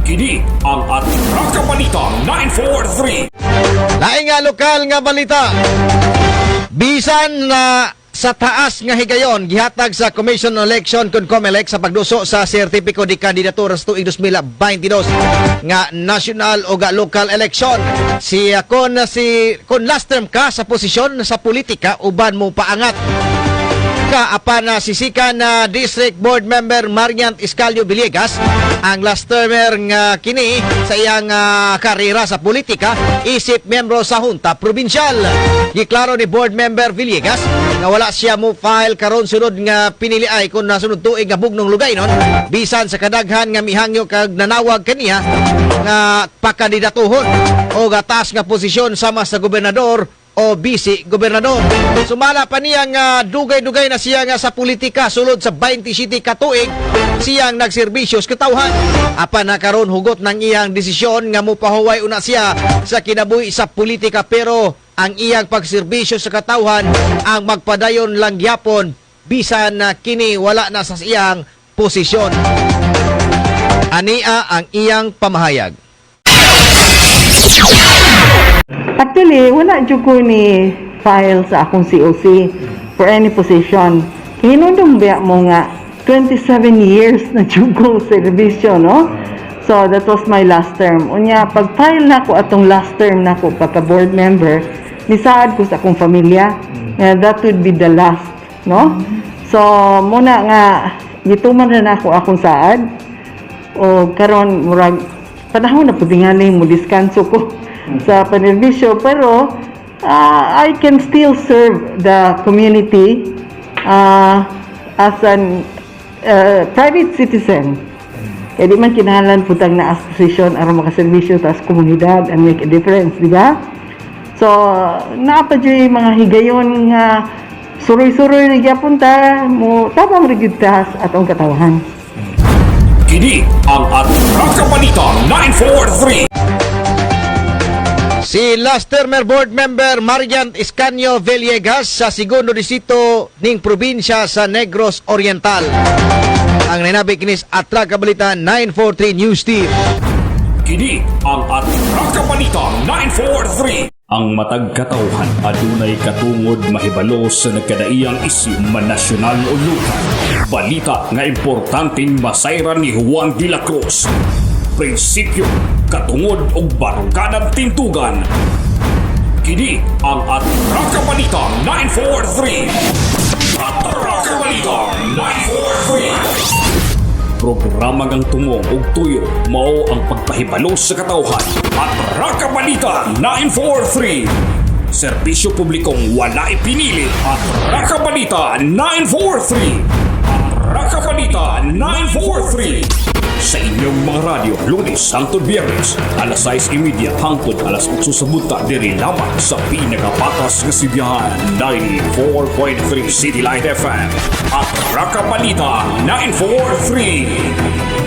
Kini ang Atraka Balita 943. Laing nga lokal nga balita. Bisan na sa taas nga higayon gihatag sa Commission on Election kun COMELEC sa pagduso sa sertipiko di kandidatura sa tuig 2022 nga national o ga local election. Kung last term ka sa posisyon sa politika uban mo paangat ka apan na sisikan na District Board Member Marian Iscalio Villegas ang last termer nga kini sa iyang karera sa politika isip membro sa Junta Provincial. Giklaro ni Board Member Villegas nga wala siya mo file karon sunod nga pinili ay kung nasunod tuig nga bugnong lugay nun bisan sa kadaghan nga mihangyo kag nanawag kaniya nga pakandidatuhon o gatas nga posisyon sama sa gobernador o vice-gobernador. Sumala pa niya nga dugay-dugay na siya nga sa politika sulod sa 27 katuig siyang nagserbisyo sa katawhan. Apan na karon hugot ng iyang desisyon nga mopahuway una siya sa kinabuhi sa politika pero ang iyang pagserbisyo sa katawhan ang magpadayon lang gyapon bisan na kini wala na sa iyang posisyon. Ania ang iyang pamahayag. Actually, wala jud ko ni file sa akong COC for any position. Hinundong biya mo nga 27 years na jud ko servisyo, no? So, that was my last term. Unya, pag-file na ko atong last term na ko pagka-board member, nisaad ko sa akong pamilya, that would be the last, no? So, muna nga, gituman na ako akong saad, o karon murag, panahon na po tingali mo, diskanso ko sa panerbisyo, pero I can still serve the community as an private citizen. Kaya di man kinahanglan putang na as position aron makaserbisyo sa komunidad and make a difference, di ba? So, napadyoy mga higayon nga suroy-suroy na gyapunta mo tabang rigidtas atong katawahan. Kini ang Atraka Balita 943. Si last termer board member Marian Iscalio Villegas sa segundo distrito ning probinsya sa Negros Oriental. Ang nanabi kinis Atraka Balita 943 News Team. Kini ang Atraka Balita 943. Ang matag katawhan adunay katungod mahibalo sa nagkadaiyang isyu man nasyonal o lokal. Balita nga importanteng masayran ni Juan de la Cruz. Prinsipyo, katungod o baruganang tintugan. Kini ang Atraka Balita 943. Atraka Balita 943. Programa ngang tungong og tuyo mao ang pagpahibalo sa katawhan. Atraka Balita 943. Serbisyo publikong wala ipinili. Atraka Balita 943. Atraka Balita 943. Sa inyong mga radyo, Lunes hangtod Biyernes, alas 6:30 hangtod alas 8 sa buta diri lamang sa pinakapatas nga sibiyahan 94.3 City Light FM at Atraka Balita 943.